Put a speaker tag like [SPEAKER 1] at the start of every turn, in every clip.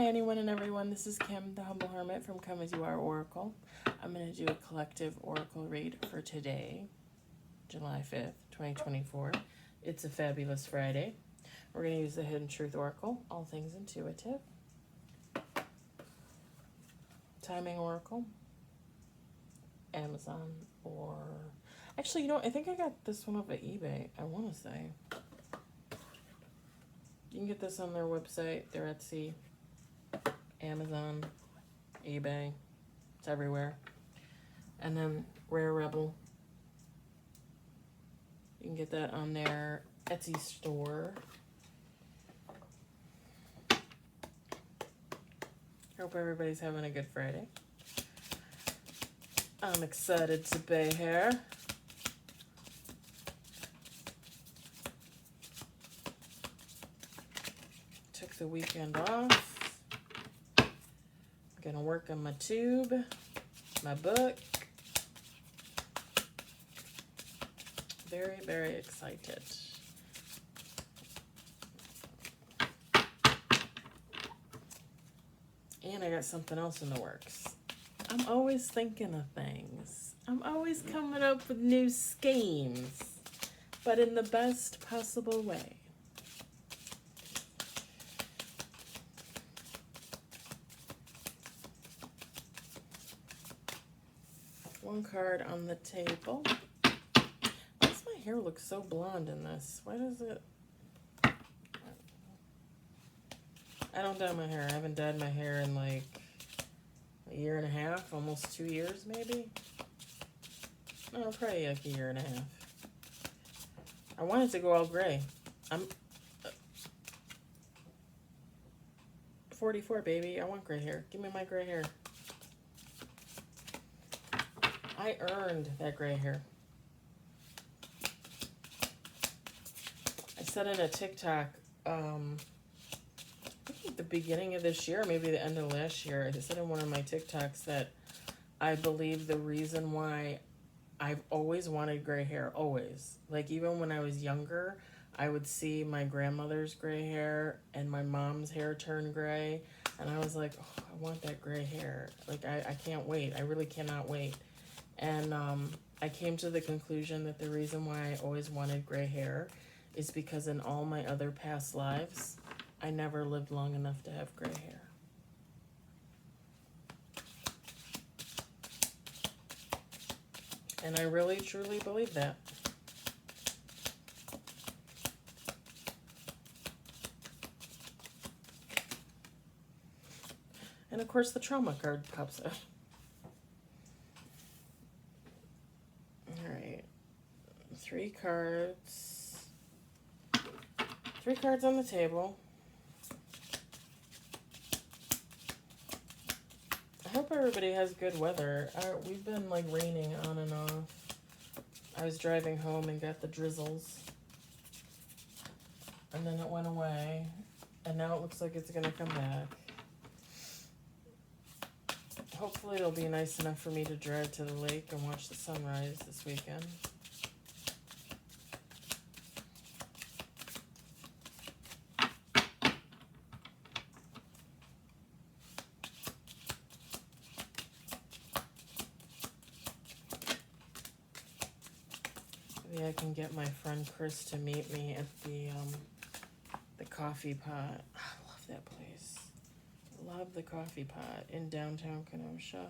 [SPEAKER 1] Hi, anyone and everyone. This is Kim, the Humble Hermit from Come As You Are Oracle. I'm going to do a collective oracle read for today, July 5th, 2024. It's a fabulous Friday. We're going to use the Hidden Truth Oracle, all things intuitive. Timing Oracle, Amazon, or... Actually, you know, I think I got this one off of eBay, I want to say. You can get this on their website, their Etsy, Amazon, eBay. It's everywhere. And then Rare Rebel. You can get that on their Etsy store. Hope everybody's having a good Friday. I'm excited to be here. Took the weekend off. Gonna work on my tube, my book. Very, very excited. And I got something else in the works. I'm always thinking of things. I'm always coming up with new schemes, but in the best possible way. One card on the table. Why does my hair look so blonde in this? Why does it... I don't dye my hair. I haven't dyed my hair in like a year and a half, almost 2 years maybe. No, probably like a year and a half. I wanted to go all gray. I'm 44, baby. I want gray hair. Give me my gray hair. I earned that gray hair. I said in a TikTok, I think at the beginning of this year, maybe the end of last year, I said in one of my TikToks that I believe the reason why I've always wanted gray hair, always. Like even when I was younger, I would see my grandmother's gray hair and my mom's hair turn gray. And I was like, oh, I want that gray hair. Like I can't wait. I really cannot wait. And I came to the conclusion that the reason why I always wanted gray hair is because in all my other past lives, I never lived long enough to have gray hair. And I really, truly believe that. And of course, the trauma card pops out. Three cards on the table. I hope everybody has good weather. We've been like raining on and off. I was driving home and got the drizzles. And then it went away. And now it looks like it's gonna come back. Hopefully it'll be nice enough for me to drive to the lake and watch the sunrise this weekend. Maybe I can get my friend Chris to meet me at the Coffee Pot. I love that place. Love the Coffee Pot in downtown Kenosha.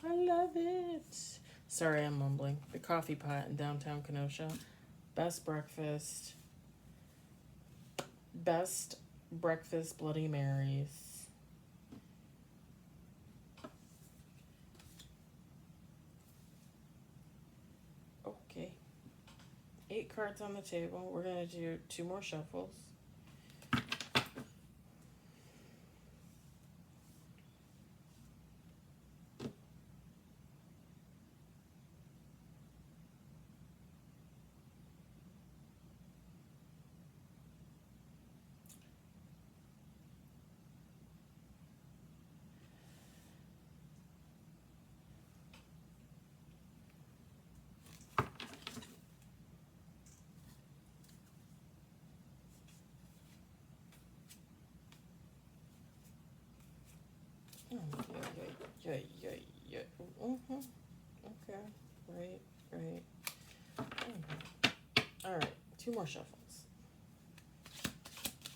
[SPEAKER 1] I love it. Sorry, I'm mumbling. The Coffee Pot in downtown Kenosha. Best breakfast. Best breakfast Bloody Marys. Okay. 8 cards on the table. We're going to do 2 more shuffles. Oh, yeah, yeah, yeah, yeah, yeah. Mm-hmm. Okay. Right, right. Mhm. All right. Two more shuffles.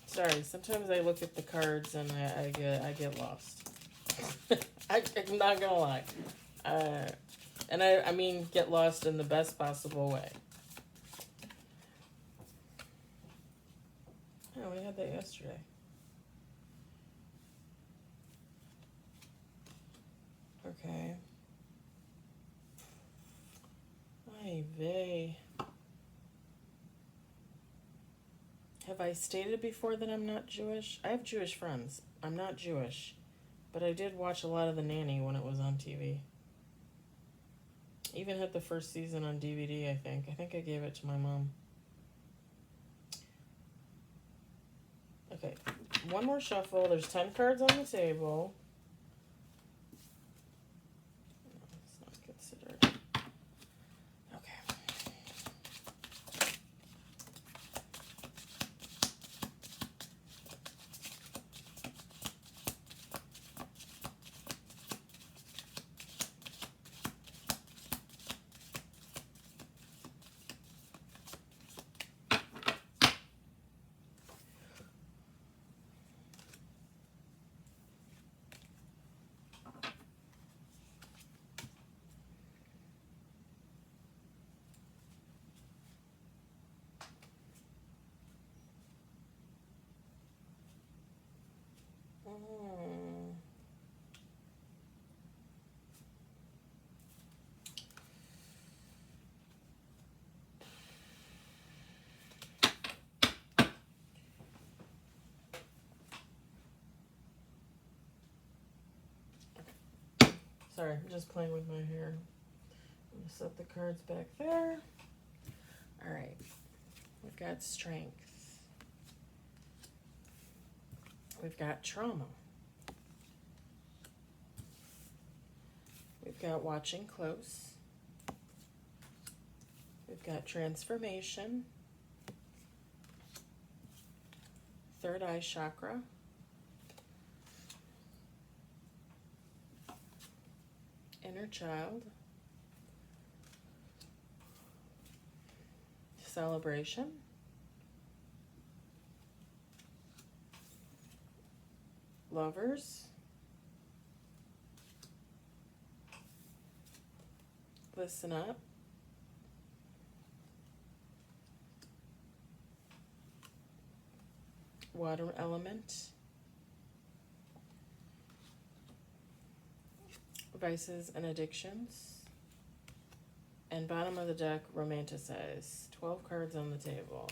[SPEAKER 1] Sorry. Sometimes I look at the cards and I get lost. I'm not gonna lie. Uh, and I mean get lost in the best possible way. Oh, we had that yesterday. Okay. Ay vey. Have I stated before that I'm not Jewish? I have Jewish friends. I'm not Jewish, but I did watch a lot of The Nanny when it was on TV. Even had the first season on DVD, I think. I think I gave it to my mom. Okay, one more shuffle. There's 10 cards on the table. No, it's not considered. Okay. Mm. Sorry, I'm just playing with my hair. I'm gonna set the cards back there. All right. We've got strength. We've got trauma. We've got watching close. We've got transformation. Third eye chakra. Inner child. Celebration. Lovers. Listen up. Water element. Vices and addictions. And bottom of the deck, romanticize. 12 cards on the table.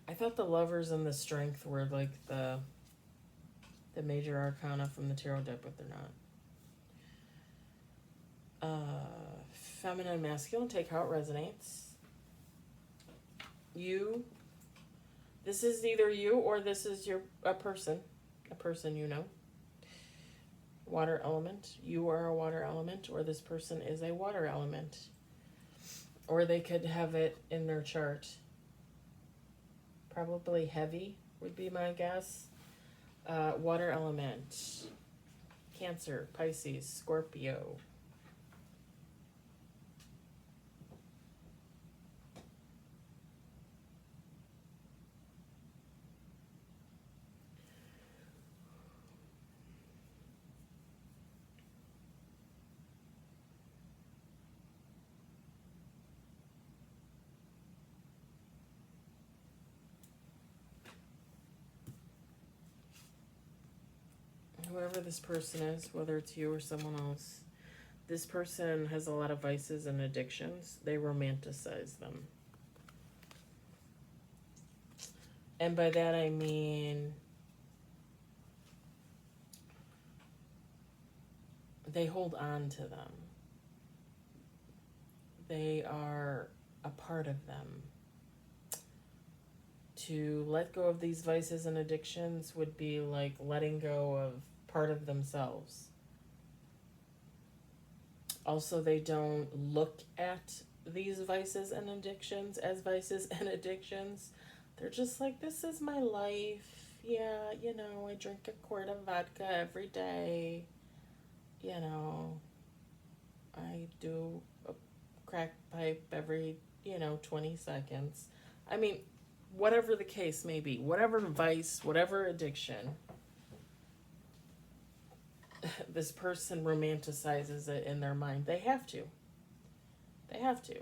[SPEAKER 1] I thought the lovers and the strength were like the major arcana from the tarot deck, but they're not. Feminine, masculine, take how it resonates. You. This is either you or this is a person you know. Water element. You are a water element, or this person is a water element. Or they could have it in their chart. Probably heavy would be my guess. Water element. Cancer, Pisces, Scorpio. Whoever this person is, whether it's you or someone else, this person has a lot of vices and addictions. They romanticize them. And by that I mean they hold on to them. They are a part of them. To let go of these vices and addictions would be like letting go of part of themselves. Also, they don't look at these vices and addictions as vices and addictions. They're just like, this is my life. Yeah, I drink a quart of vodka every day. You know, I do a crack pipe every, 20 seconds. I mean, whatever the case may be, whatever vice, whatever addiction, this person romanticizes it in their mind. They have to. They have to.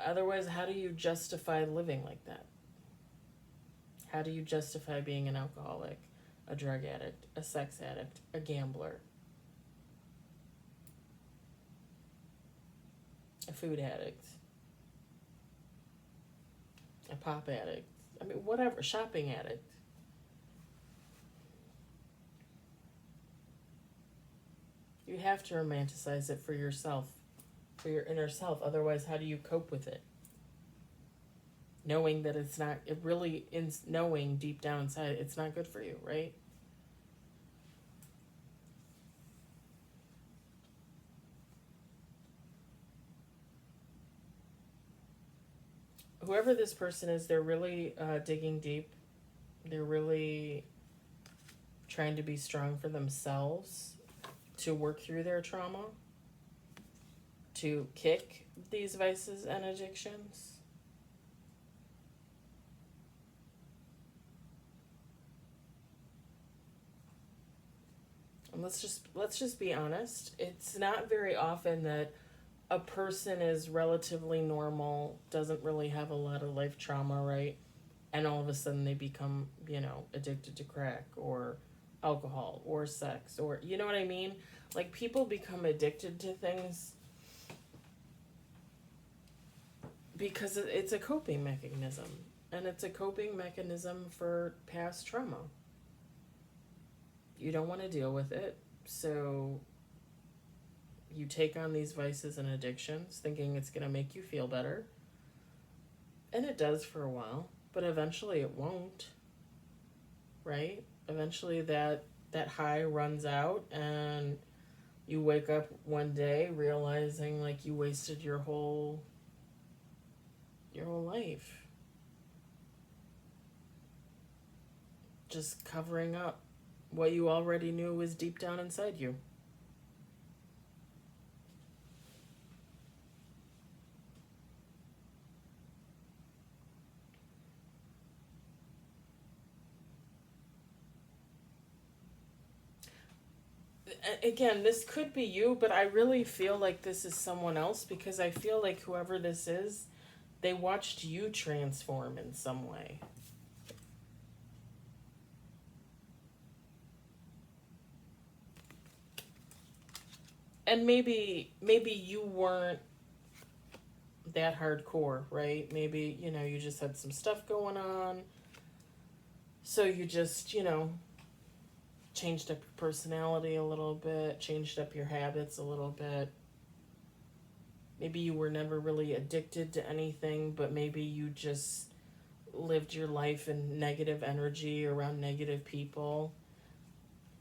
[SPEAKER 1] Otherwise, how do you justify living like that? How do you justify being an alcoholic, a drug addict, a sex addict, a gambler, a food addict, a pop addict? I mean, whatever, shopping addict. You have to romanticize it for yourself, for your inner self. Otherwise, how do you cope with it? Knowing that it's not, it really, knowing deep down inside, it's not good for you, right? Whoever this person is, they're really digging deep. They're really trying to be strong for themselves, to work through their trauma, to kick these vices and addictions. And let's just be honest. It's not very often that a person is relatively normal, doesn't really have a lot of life trauma, right? And all of a sudden they become, addicted to crack or alcohol or sex, or, you know what I mean? Like, people become addicted to things because it's a coping mechanism. And it's a coping mechanism for past trauma. You don't want to deal with it, so you take on these vices and addictions thinking it's going to make you feel better. And it does for a while, but eventually it won't. Right? Eventually that high runs out, and you wake up one day realizing like you wasted your whole life just covering up what you already knew was deep down inside you. Again, this could be you, but I really feel like this is someone else, because I feel like whoever this is, they watched you transform in some way. And maybe you weren't that hardcore, right? Maybe, you just had some stuff going on. So you just, changed up your personality a little bit, changed up your habits a little bit. Maybe you were never really addicted to anything, but maybe you just lived your life in negative energy around negative people.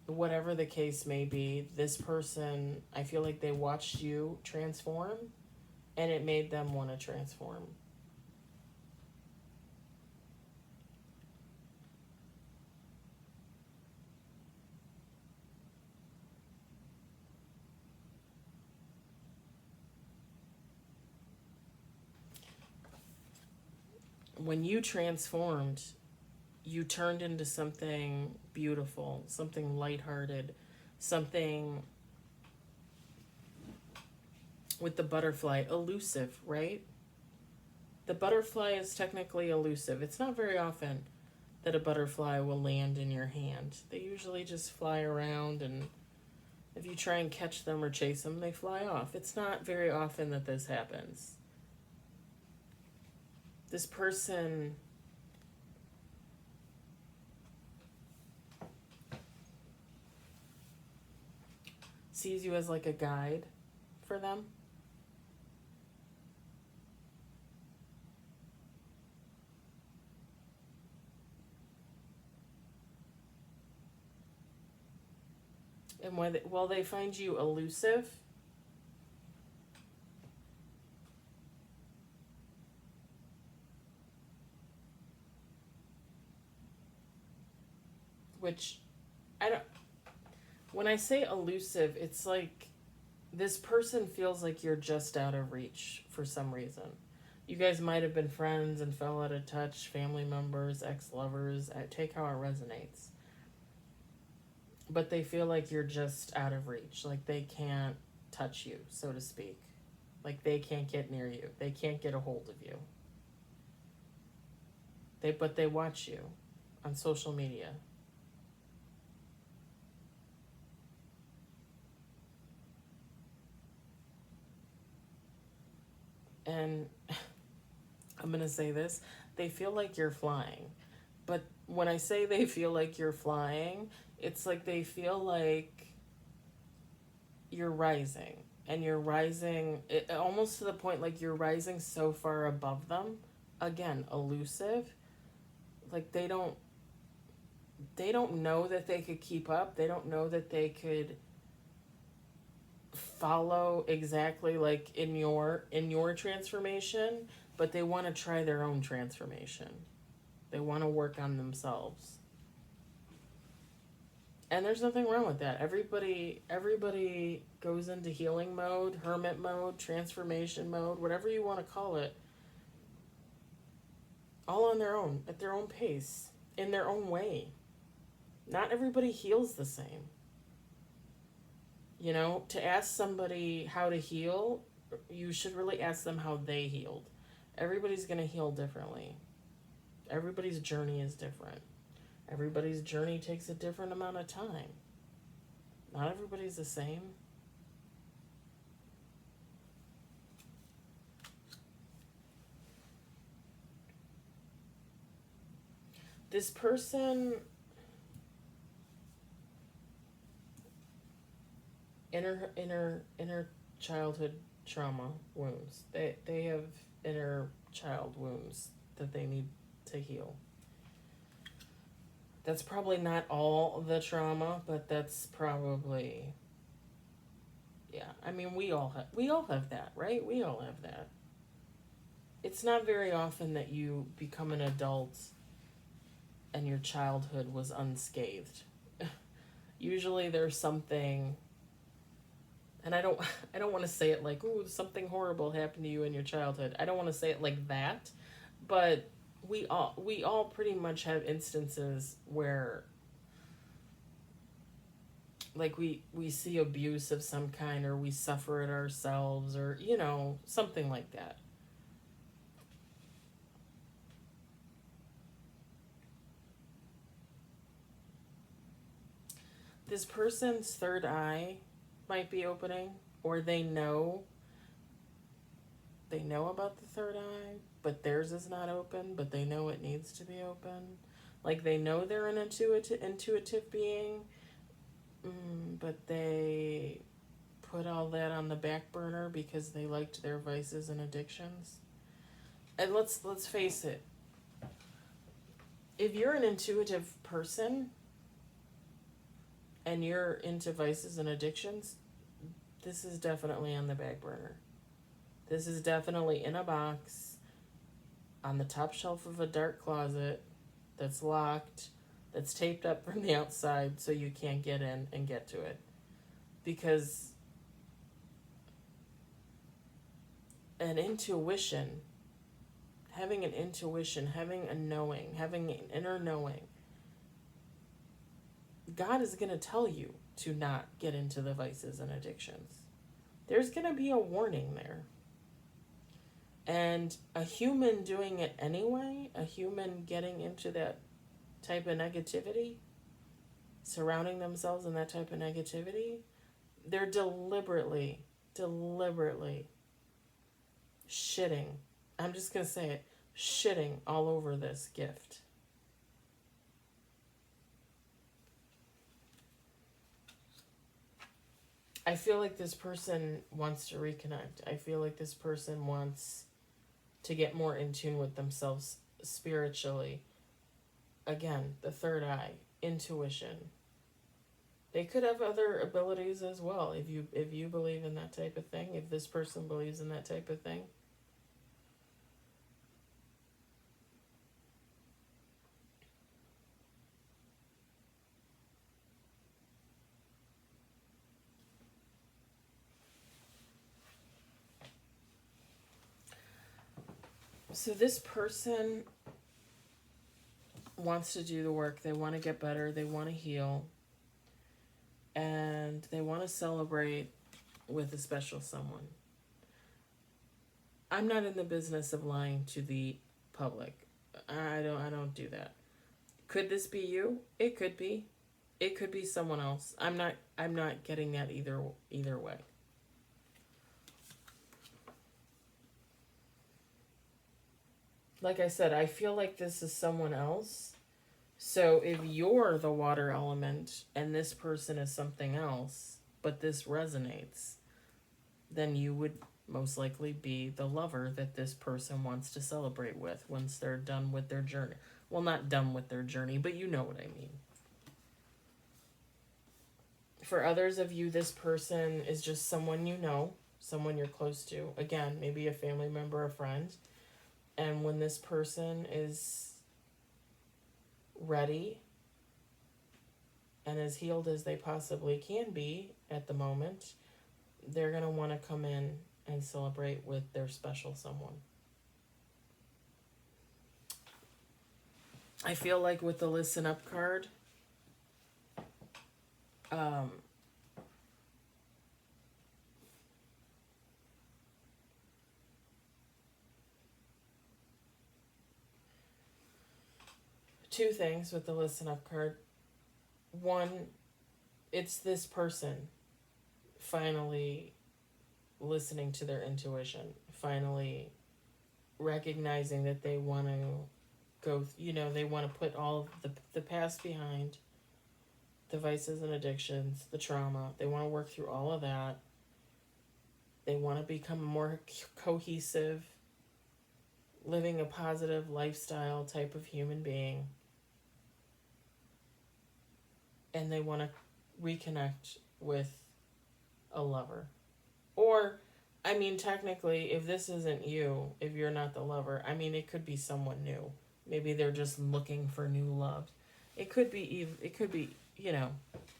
[SPEAKER 1] Whatever the case may be, this person, I feel like they watched you transform, and it made them want to transform. When you transformed, you turned into something beautiful, something lighthearted, something with the butterfly, elusive, right? The butterfly is technically elusive. It's not very often that a butterfly will land in your hand. They usually just fly around, and if you try and catch them or chase them, they fly off. It's not very often that this happens. This person sees you as like a guide for them. And while they find you elusive, which I don't, when I say elusive, it's like this person feels like you're just out of reach for some reason. You guys might have been friends and fell out of touch, family members, ex lovers, take how it resonates. But they feel like you're just out of reach, like they can't touch you, so to speak. Like they can't get near you, they can't get a hold of you. But they watch you on social media. And I'm going to say this, they feel like you're flying. But when I say they feel like you're flying, it's like they feel like you're rising. And you're rising almost to the point like you're rising so far above them. Again, elusive. Like they don't know that they could keep up. They don't know that they could follow exactly like in your transformation, but they want to try their own transformation. They want to work on themselves. And there's nothing wrong with that. Everybody goes into healing mode, hermit mode, transformation mode, whatever you want to call it. All on their own, at their own pace, in their own way. Not everybody heals the same. You know, to ask somebody how to heal, you should really ask them how they healed. Everybody's going to heal differently. Everybody's journey is different. Everybody's journey takes a different amount of time. Not everybody's the same. This person, inner childhood trauma wounds. They have inner child wounds that they need to heal. That's probably not all the trauma, but that's probably, yeah. I mean, we all have that, right? We all have that. It's not very often that you become an adult and your childhood was unscathed. Usually there's something, and I don't want to say it like, ooh, something horrible happened to you in your childhood. I don't want to say it like that, but we all pretty much have instances where like we see abuse of some kind, or we suffer it ourselves, or something like that. This person's third eye might be opening, or they know about the third eye, but theirs is not open, but they know it needs to be open. Like they know they're an intuitive being, but they put all that on the back burner because they liked their vices and addictions. And let's face it. If you're an intuitive person and you're into vices and addictions, this is definitely on the back burner. This is definitely in a box on the top shelf of a dark closet that's locked, that's taped up from the outside so you can't get in and get to it. Because an intuition, having an intuition, having a knowing, having an inner knowing, God is going to tell you to not get into the vices and addictions. There's going to be a warning there. And a human doing it anyway, a human getting into that type of negativity, surrounding themselves in that type of negativity, they're deliberately shitting. I'm just going to say it, shitting all over this gift. I feel like this person wants to reconnect. I feel like this person wants to get more in tune with themselves spiritually. Again, the third eye, intuition. They could have other abilities as well if you believe in that type of thing, if this person believes in that type of thing. So this person wants to do the work. They want to get better. They want to heal. And they want to celebrate with a special someone. I'm not in the business of lying to the public. I don't do that. Could this be you? It could be. It could be someone else. I'm not getting that either way. Like I said, I feel like this is someone else. So if you're the water element and this person is something else, but this resonates, then you would most likely be the lover that this person wants to celebrate with once they're done with their journey. Well, not done with their journey, but you know what I mean. For others of you, this person is just someone you know, someone you're close to. Again, maybe a family member, a friend. And when this person is ready and as healed as they possibly can be at the moment, they're going to want to come in and celebrate with their special someone. I feel like with the listen up card, two things with the listen up card. One, it's this person finally listening to their intuition, finally recognizing that they want to they want to put all of the past behind, the vices and addictions, the trauma. They want to work through all of that. They want to become a more cohesive, living a positive lifestyle type of human being. And they want to reconnect with a lover. Or, I mean, technically, if this isn't you, if you're not the lover, I mean, it could be someone new. Maybe they're just looking for new love. It could be,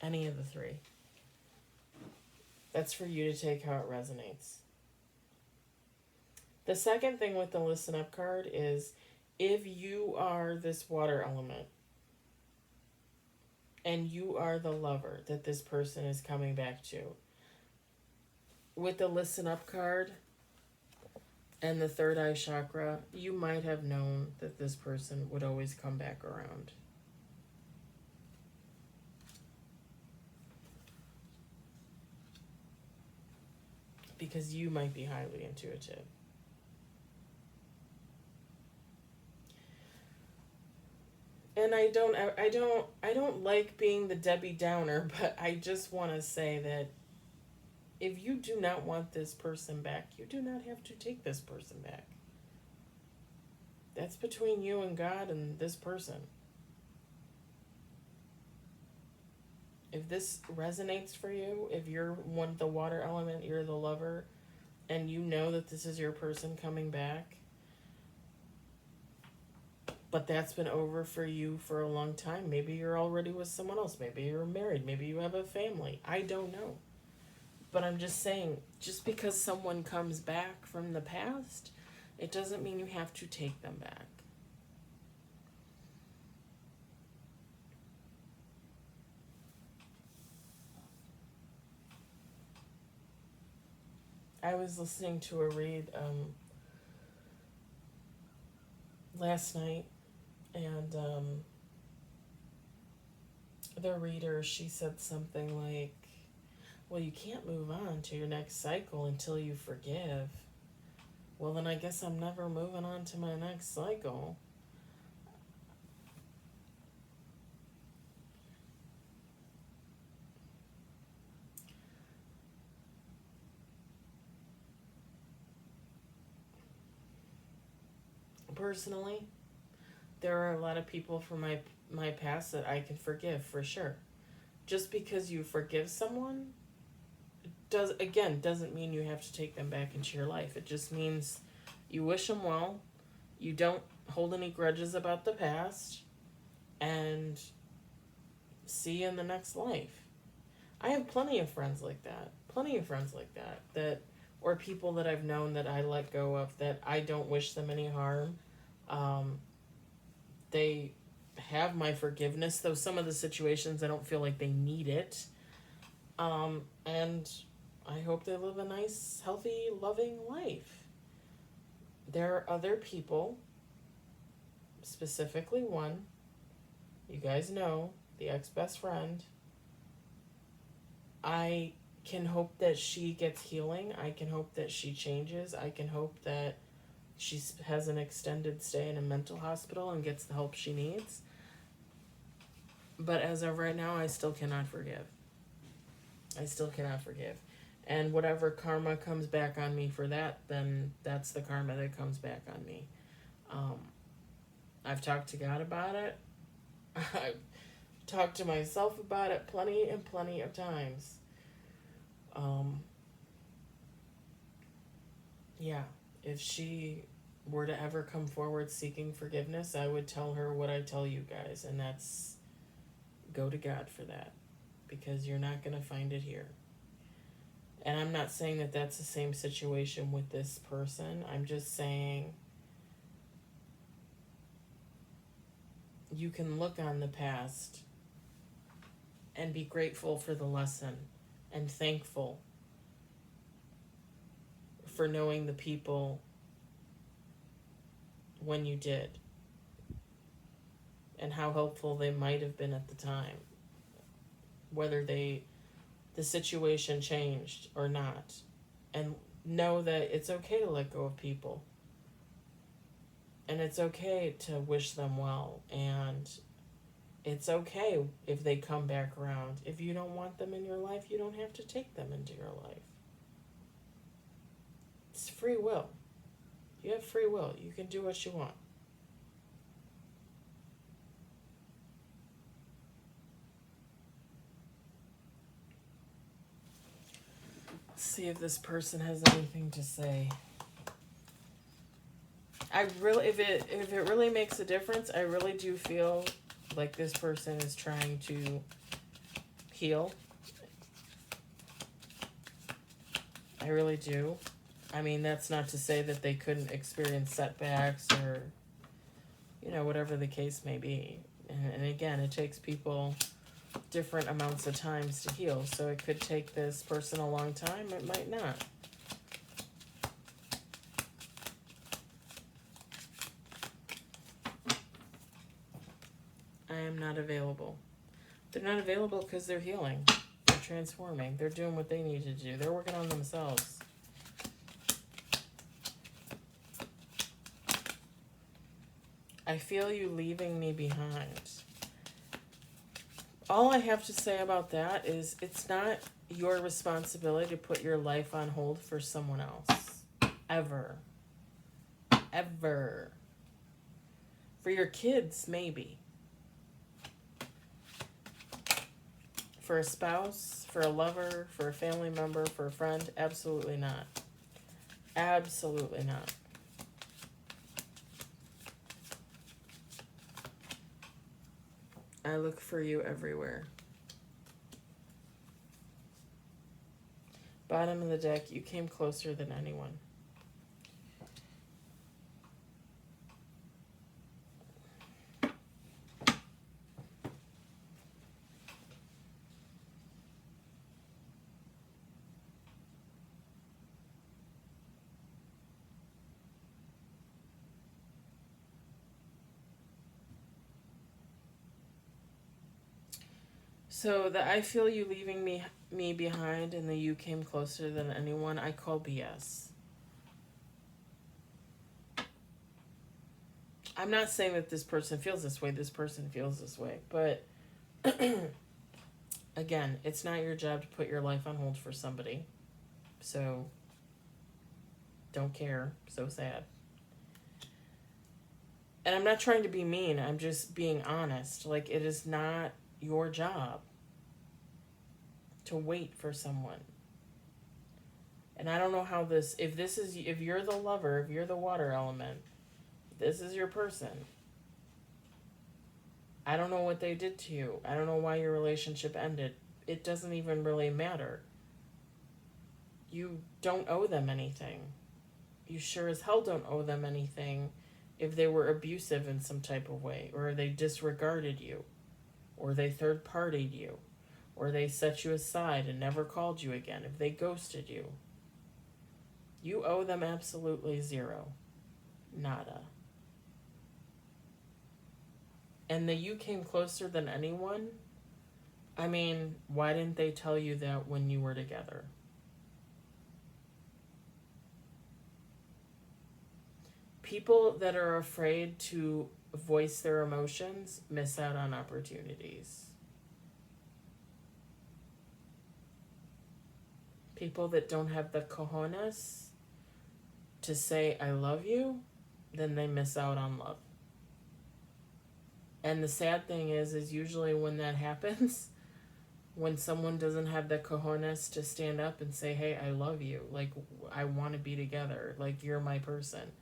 [SPEAKER 1] any of the three. That's for you to take how it resonates. The second thing with the listen up card is if you are this water element and you are the lover that this person is coming back to, with the listen up card and the third eye chakra, you might have known that this person would always come back around. Because you might be highly intuitive. And I don't like being the Debbie Downer, but I just want to say that if you do not want this person back, you do not have to take this person back. That's between you and God and this person. If this resonates for you, if you're the water element, you're the lover, and you know that this is your person coming back, but that's been over for you for a long time. Maybe you're already with someone else. Maybe you're married. Maybe you have a family. I don't know. But I'm just saying, just because someone comes back from the past, it doesn't mean you have to take them back. I was listening to a read last night, and the reader, she said something like, well, you can't move on to your next cycle until you forgive. Well, then I guess I'm never moving on to my next cycle. Personally, there are a lot of people from my past that I can forgive for sure. Just because you forgive someone doesn't mean you have to take them back into your life. It just means you wish them well, you don't hold any grudges about the past, and see you in the next life. I have plenty of friends like that. or people that I've known that I let go of, that I don't wish them any harm. Um, they have my forgiveness, though some of the situations I don't feel like they need it. And I hope they live a nice, healthy, loving life. There are other people, specifically one, you guys know, the ex best friend. I can hope that she gets healing. I can hope that she changes. I can hope that she has an extended stay in a mental hospital and gets the help she needs. But as of right now, I still cannot forgive. I still cannot forgive. And whatever karma comes back on me for that, then that's the karma that comes back on me. Um, I've talked to God about it. I've talked to myself about it plenty and plenty of times. Yeah, if she were to ever come forward seeking forgiveness, I would tell her what I tell you guys, and that's go to God for that, because you're not going to find it here. And I'm not saying that that's the same situation with this person. I'm just saying you can look on the past and be grateful for the lesson and thankful for knowing the people when you did and how helpful they might have been at the time, whether the situation changed or not. And know that it's okay to let go of people, and it's okay to wish them well, and it's okay if they come back around. If you don't want them in your life, you don't have to take them into your life. It's free will. You have free will. You can do what you want. Let's see if this person has anything to say. I really, if it really makes a difference, I really do feel like this person is trying to heal. I really do. I mean, that's not to say that they couldn't experience setbacks or, whatever the case may be. And again, it takes people different amounts of times to heal. So it could take this person a long time. It might not. I am not available. They're not available because they're healing. They're transforming. They're doing what they need to do. They're working on themselves. I feel you leaving me behind. All I have to say about that is it's not your responsibility to put your life on hold for someone else. Ever. Ever. For your kids, maybe. For a spouse, for a lover, for a family member, for a friend, absolutely not. Absolutely not. I look for you everywhere. Bottom of the deck, you came closer than anyone. So the I feel you leaving me behind and the you came closer than anyone, I call BS. I'm not saying that this person feels this way, but again, it's not your job to put your life on hold for somebody. So don't care. So sad. And I'm not trying to be mean, I'm just being honest. Like, it is not your job to wait for someone. And I don't know how if you're the lover, if you're the water element, this is your person. I don't know what they did to you. I don't know why your relationship ended. It doesn't even really matter. you don't owe them anything. You sure as hell don't owe them anything if they were abusive in some type of way, or they disregarded you, or they third partied you, or they set you aside and never called you again, if they ghosted you. You owe them absolutely zero. Nada. And that you came closer than anyone, I mean, why didn't they tell you that when you were together? People that are afraid to voice their emotions miss out on opportunities. People that don't have the cojones to say, I love you, then they miss out on love. And the sad thing is usually when that happens, when someone doesn't have the cojones to stand up and say, hey, I love you, like, I want to be together, like, you're my person,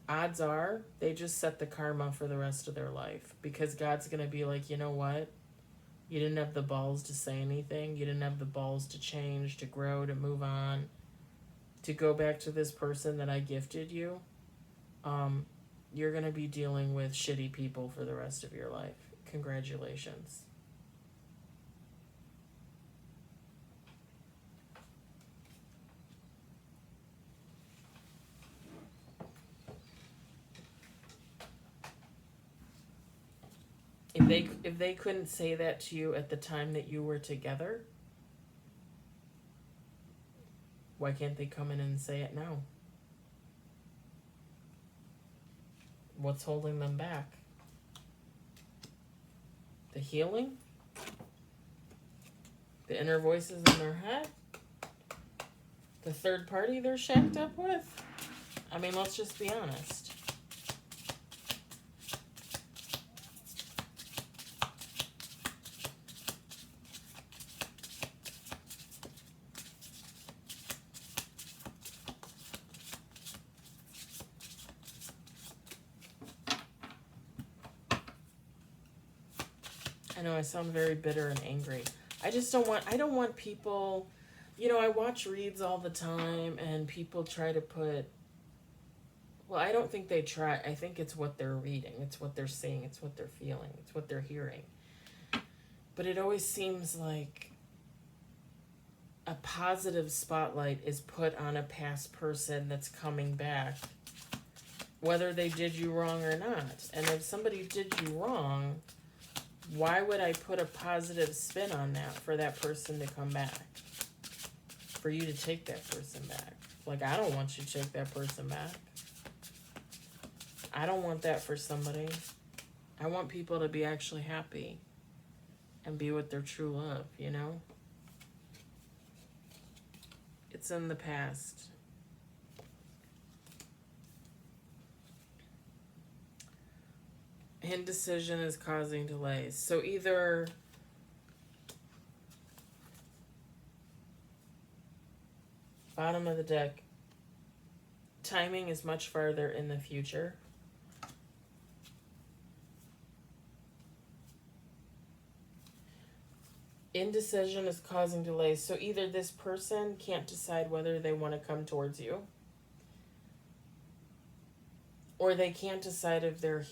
[SPEAKER 1] odds are they just set the karma for the rest of their life, because God's going to be like, you know what? You didn't have the balls to say anything. You didn't have the balls to change, to grow, to move on, to go back to this person that I gifted you. You're going to be dealing with shitty people for the rest of your life. Congratulations. If they couldn't say that to you at the time that you were together, why can't they come in and say it now? What's holding them back? The healing? The inner voices in their head? The third party they're shacked up with? I mean, let's just be honest. I know I sound very bitter and angry. I don't want people, I watch reads all the time and people try to put, well, I don't think they try. I think it's what they're reading. It's what they're seeing. It's what they're feeling. It's what they're hearing. But it always seems like a positive spotlight is put on a past person that's coming back, whether they did you wrong or not. And if somebody did you wrong, why would I put a positive spin on that for that person to come back? For you to take that person back. Like, I don't want you to take that person back. I don't want that for somebody. I want people to be actually happy and be with their true love, It's in the past. Indecision is causing delays. So either bottom of the deck, timing is much farther in the future. Indecision is causing delays. So either this person can't decide whether they want to come towards you, or they can't decide if they're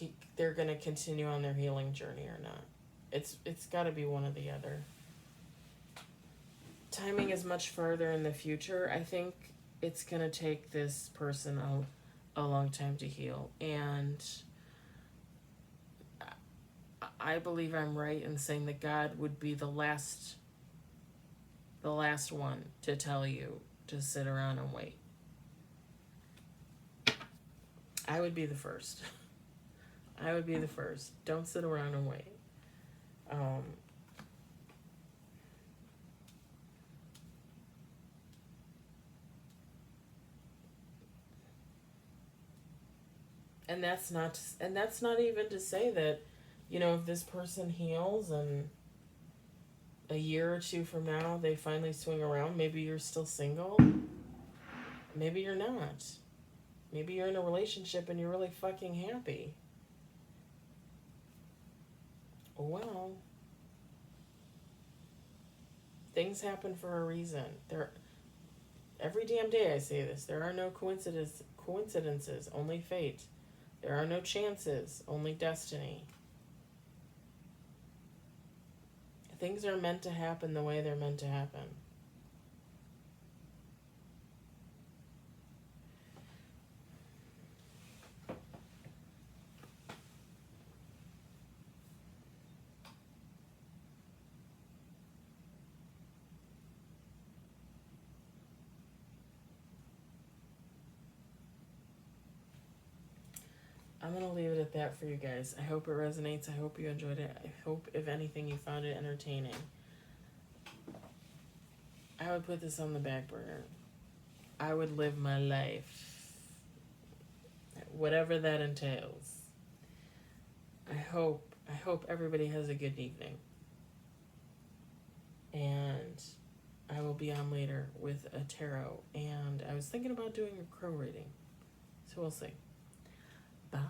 [SPEAKER 1] going to continue on their healing journey or not. It's got to be one or the other. Timing is much farther in the future. I think it's going to take this person a long time to heal. And I believe I'm right in saying that God would be the last one to tell you to sit around and wait. I would be the first. I would be the first. Don't sit around and wait. And that's not even to say that, if this person heals and a year or two from now they finally swing around, maybe you're still single. Maybe you're not. Maybe you're in a relationship and you're really fucking happy. Well, things happen for a reason. Every damn day I say this. There are no coincidences, only fate. There are no chances, only destiny. Things are meant to happen the way they're meant to happen. I'm going to leave it at that for you guys. I hope it resonates. I hope you enjoyed it. I hope, if anything, you found it entertaining. I would put this on the back burner. I would live my life, whatever that entails. I hope everybody has a good evening. And I will be on later with a tarot. And I was thinking about doing a crow reading. So we'll see. Bye.